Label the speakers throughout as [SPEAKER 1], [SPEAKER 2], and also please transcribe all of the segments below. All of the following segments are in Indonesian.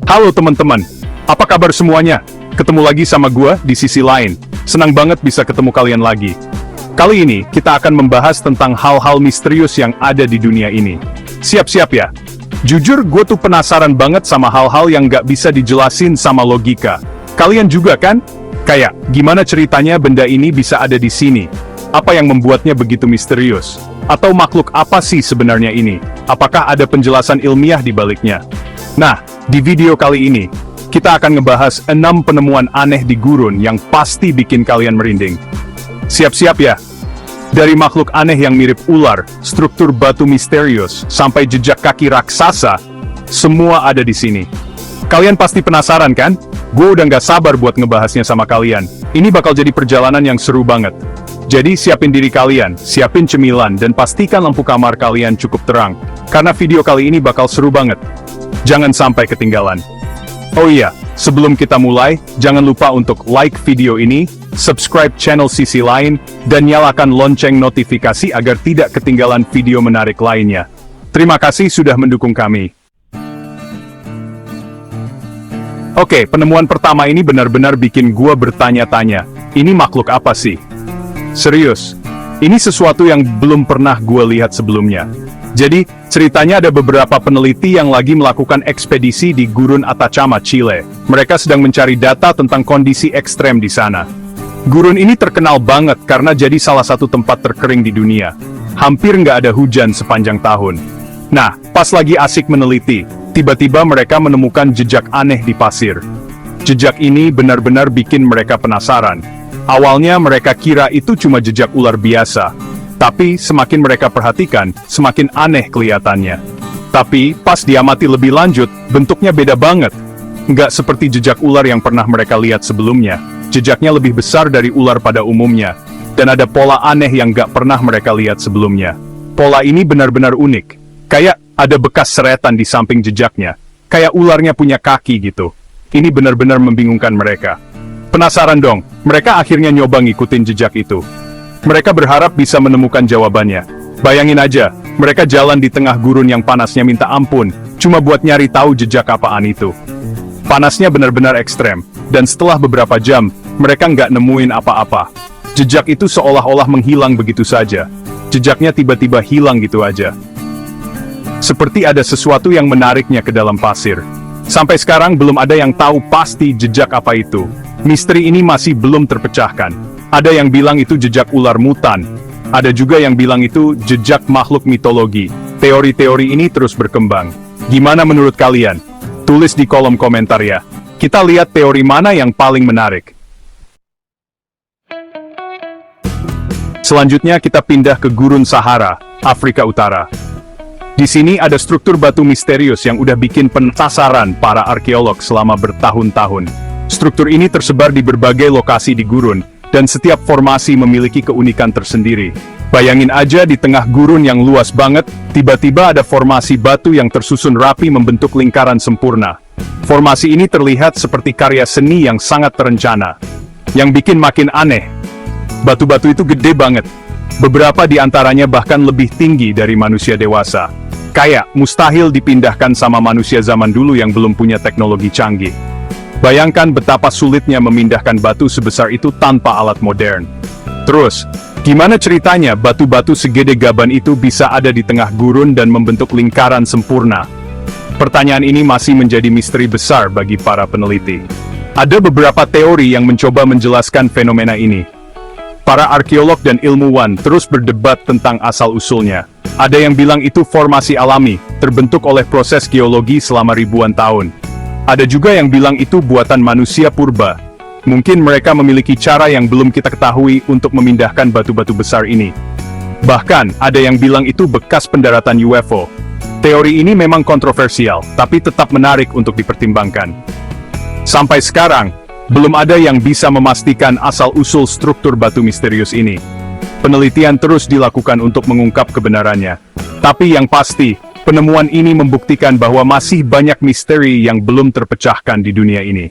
[SPEAKER 1] Halo teman-teman, apa kabar semuanya? Ketemu lagi sama gua di sisi lain. Senang banget bisa ketemu kalian lagi. Kali ini, kita akan membahas tentang hal-hal misterius yang ada di dunia ini. Siap-siap ya? Jujur, gue tuh penasaran banget sama hal-hal yang nggak bisa dijelasin sama logika. Kalian juga kan? Kayak, gimana ceritanya benda ini bisa ada di sini? Apa yang membuatnya begitu misterius? Atau makhluk apa sih sebenarnya ini? Apakah ada penjelasan ilmiah di baliknya? Nah, di video kali ini, kita akan ngebahas 6 penemuan aneh di gurun yang pasti bikin kalian merinding. Siap-siap ya? Dari makhluk aneh yang mirip ular, struktur batu misterius, sampai jejak kaki raksasa, semua ada di sini. Kalian pasti penasaran kan? Gue udah nggak sabar buat ngebahasnya sama kalian. Ini bakal jadi perjalanan yang seru banget. Jadi siapin diri kalian, siapin cemilan, dan pastikan lampu kamar kalian cukup terang. Karena video kali ini bakal seru banget. Jangan sampai ketinggalan. Oh iya, sebelum kita mulai, jangan lupa untuk like video ini, subscribe channel Sisi Lain, dan nyalakan lonceng notifikasi agar tidak ketinggalan video menarik lainnya. Terima kasih sudah mendukung kami. Oke, penemuan pertama ini benar-benar bikin gua bertanya-tanya. Ini makhluk apa sih? Serius, ini sesuatu yang belum pernah gua lihat sebelumnya. Jadi, ceritanya ada beberapa peneliti yang lagi melakukan ekspedisi di Gurun Atacama, Chile. Mereka sedang mencari data tentang kondisi ekstrem di sana. Gurun ini terkenal banget karena jadi salah satu tempat terkering di dunia. Hampir nggak ada hujan sepanjang tahun. Nah, pas lagi asik meneliti, tiba-tiba mereka menemukan jejak aneh di pasir. Jejak ini benar-benar bikin mereka penasaran. Awalnya mereka kira itu cuma jejak ular biasa. Tapi, semakin mereka perhatikan, semakin aneh kelihatannya. Tapi, pas diamati lebih lanjut, bentuknya beda banget. Nggak seperti jejak ular yang pernah mereka lihat sebelumnya. Jejaknya lebih besar dari ular pada umumnya. Dan ada pola aneh yang nggak pernah mereka lihat sebelumnya. Pola ini benar-benar unik. Kayak ada bekas seretan di samping jejaknya. Kayak ularnya punya kaki gitu. Ini benar-benar membingungkan mereka. Penasaran dong, mereka akhirnya nyoba ngikutin jejak itu. Mereka berharap bisa menemukan jawabannya. Bayangin aja, mereka jalan di tengah gurun yang panasnya minta ampun, cuma buat nyari tahu jejak apaan itu. Panasnya benar-benar ekstrem, dan setelah beberapa jam, mereka nggak nemuin apa-apa. Jejak itu seolah-olah menghilang begitu saja. Jejaknya tiba-tiba hilang gitu aja. Seperti ada sesuatu yang menariknya ke dalam pasir. Sampai sekarang belum ada yang tahu pasti jejak apa itu. Misteri ini masih belum terpecahkan. Ada yang bilang itu jejak ular mutan. Ada juga yang bilang itu jejak makhluk mitologi. Teori-teori ini terus berkembang. Gimana menurut kalian? Tulis di kolom komentar ya. Kita lihat teori mana yang paling menarik. Selanjutnya kita pindah ke Gurun Sahara, Afrika Utara. Di sini ada struktur batu misterius yang udah bikin penasaran para arkeolog selama bertahun-tahun. Struktur ini tersebar di berbagai lokasi di gurun, dan setiap formasi memiliki keunikan tersendiri. Bayangin aja di tengah gurun yang luas banget, tiba-tiba ada formasi batu yang tersusun rapi membentuk lingkaran sempurna. Formasi ini terlihat seperti karya seni yang sangat terencana. Yang bikin makin aneh, batu-batu itu gede banget. Beberapa di antaranya bahkan lebih tinggi dari manusia dewasa. Kayak mustahil dipindahkan sama manusia zaman dulu yang belum punya teknologi canggih. Bayangkan betapa sulitnya memindahkan batu sebesar itu tanpa alat modern. Terus, gimana ceritanya batu-batu segede gaban itu bisa ada di tengah gurun dan membentuk lingkaran sempurna? Pertanyaan ini masih menjadi misteri besar bagi para peneliti. Ada beberapa teori yang mencoba menjelaskan fenomena ini. Para arkeolog dan ilmuwan terus berdebat tentang asal-usulnya. Ada yang bilang itu formasi alami, terbentuk oleh proses geologi selama ribuan tahun. Ada juga yang bilang itu buatan manusia purba. Mungkin mereka memiliki cara yang belum kita ketahui untuk memindahkan batu-batu besar ini. Bahkan, ada yang bilang itu bekas pendaratan UFO. Teori ini memang kontroversial, tapi tetap menarik untuk dipertimbangkan. Sampai sekarang, belum ada yang bisa memastikan asal-usul struktur batu misterius ini. Penelitian terus dilakukan untuk mengungkap kebenarannya. Tapi yang pasti, penemuan ini membuktikan bahwa masih banyak misteri yang belum terpecahkan di dunia ini.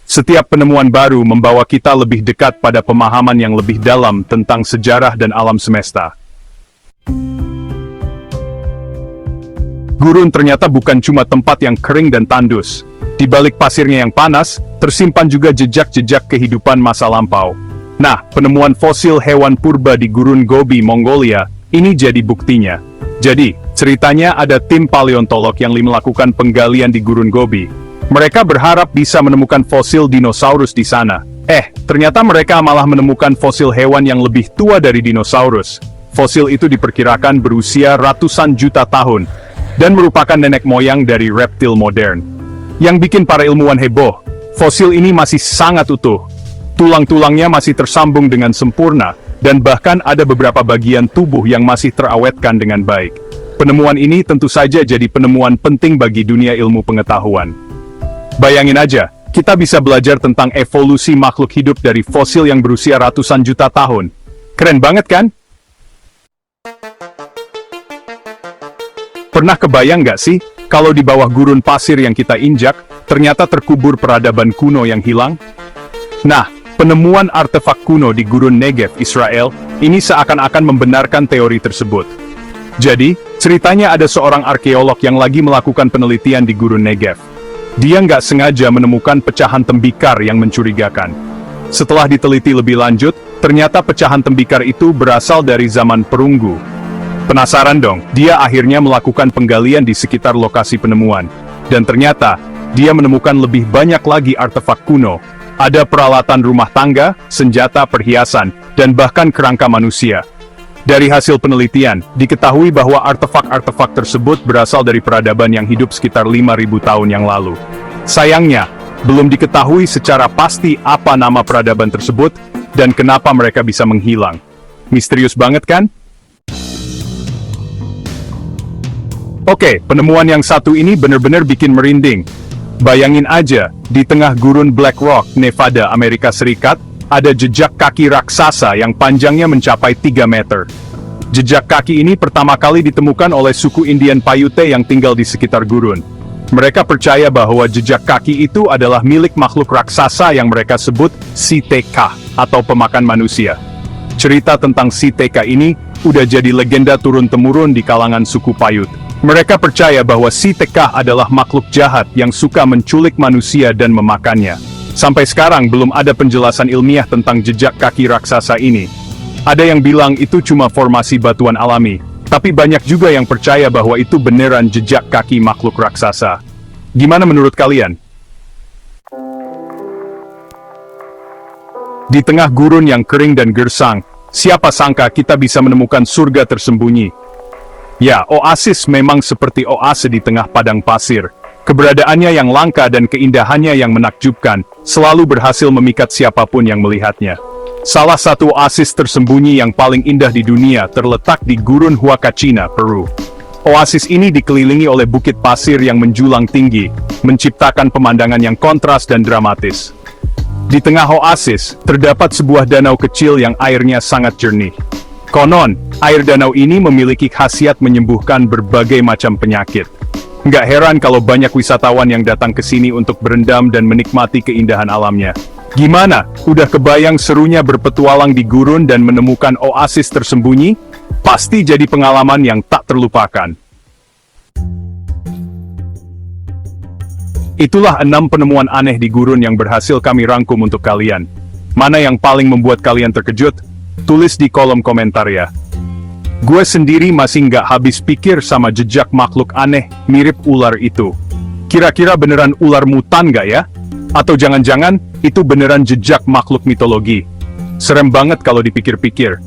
[SPEAKER 1] Setiap penemuan baru membawa kita lebih dekat pada pemahaman yang lebih dalam tentang sejarah dan alam semesta. Gurun ternyata bukan cuma tempat yang kering dan tandus. Di balik pasirnya yang panas, tersimpan juga jejak-jejak kehidupan masa lampau. Nah, penemuan fosil hewan purba di Gurun Gobi, Mongolia, ini jadi buktinya. Jadi, ceritanya ada tim paleontolog yang melakukan penggalian di Gurun Gobi. Mereka berharap bisa menemukan fosil dinosaurus di sana. Ternyata mereka malah menemukan fosil hewan yang lebih tua dari dinosaurus. Fosil itu diperkirakan berusia ratusan juta tahun, dan merupakan nenek moyang dari reptil modern. Yang bikin para ilmuwan heboh, fosil ini masih sangat utuh. Tulang-tulangnya masih tersambung dengan sempurna, dan bahkan ada beberapa bagian tubuh yang masih terawetkan dengan baik. Penemuan ini tentu saja jadi penemuan penting bagi dunia ilmu pengetahuan. Bayangin aja, kita bisa belajar tentang evolusi makhluk hidup dari fosil yang berusia ratusan juta tahun. Keren banget kan? Pernah kebayang nggak sih, kalau di bawah gurun pasir yang kita injak, ternyata terkubur peradaban kuno yang hilang? Nah, penemuan artefak kuno di gurun Negev, Israel, ini seakan-akan membenarkan teori tersebut. Jadi, ceritanya ada seorang arkeolog yang lagi melakukan penelitian di gurun Negev. Dia nggak sengaja menemukan pecahan tembikar yang mencurigakan. Setelah diteliti lebih lanjut, ternyata pecahan tembikar itu berasal dari zaman perunggu. Penasaran dong, dia akhirnya melakukan penggalian di sekitar lokasi penemuan. Dan ternyata, dia menemukan lebih banyak lagi artefak kuno. Ada peralatan rumah tangga, senjata, perhiasan, dan bahkan kerangka manusia. Dari hasil penelitian, diketahui bahwa artefak-artefak tersebut berasal dari peradaban yang hidup sekitar 5.000 tahun yang lalu. Sayangnya, belum diketahui secara pasti apa nama peradaban tersebut, dan kenapa mereka bisa menghilang. Misterius banget kan? Oke, penemuan yang satu ini benar-benar bikin merinding. Bayangin aja, di tengah gurun Black Rock, Nevada, Amerika Serikat, ada jejak kaki raksasa yang panjangnya mencapai 3 meter. Jejak kaki ini pertama kali ditemukan oleh suku Indian Paiute yang tinggal di sekitar gurun. Mereka percaya bahwa jejak kaki itu adalah milik makhluk raksasa yang mereka sebut CTK, atau pemakan manusia. Cerita tentang CTK ini udah jadi legenda turun-temurun di kalangan suku Paiute. Mereka percaya bahwa CTK adalah makhluk jahat yang suka menculik manusia dan memakannya. Sampai sekarang belum ada penjelasan ilmiah tentang jejak kaki raksasa ini. Ada yang bilang itu cuma formasi batuan alami, tapi banyak juga yang percaya bahwa itu beneran jejak kaki makhluk raksasa. Gimana menurut kalian? Di tengah gurun yang kering dan gersang, siapa sangka kita bisa menemukan surga tersembunyi. Ya, oasis memang seperti oase di tengah padang pasir. Keberadaannya yang langka dan keindahannya yang menakjubkan, selalu berhasil memikat siapapun yang melihatnya. Salah satu oasis tersembunyi yang paling indah di dunia terletak di Gurun Huacachina, Peru. Oasis ini dikelilingi oleh bukit pasir yang menjulang tinggi, menciptakan pemandangan yang kontras dan dramatis. Di tengah oasis, terdapat sebuah danau kecil yang airnya sangat jernih. Konon, air danau ini memiliki khasiat menyembuhkan berbagai macam penyakit. Nggak heran kalau banyak wisatawan yang datang ke sini untuk berendam dan menikmati keindahan alamnya. Gimana? Udah kebayang serunya berpetualang di gurun dan menemukan oasis tersembunyi? Pasti jadi pengalaman yang tak terlupakan. Itulah 6 penemuan aneh di gurun yang berhasil kami rangkum untuk kalian. Mana yang paling membuat kalian terkejut? Tulis di kolom komentar ya. Gue sendiri masih nggak habis pikir sama jejak makhluk aneh mirip ular itu. Kira-kira beneran ular mutan nggak ya? Atau jangan-jangan itu beneran jejak makhluk mitologi? Serem banget kalau dipikir-pikir.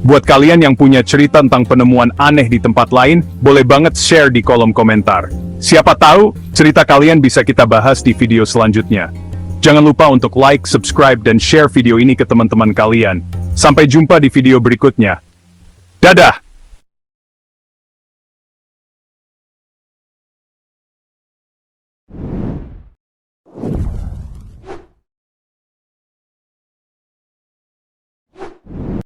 [SPEAKER 1] Buat kalian yang punya cerita tentang penemuan aneh di tempat lain, boleh banget share di kolom komentar. Siapa tahu, cerita kalian bisa kita bahas di video selanjutnya. Jangan lupa untuk like, subscribe, dan share video ini ke teman-teman kalian. Sampai jumpa di video berikutnya. Dadah!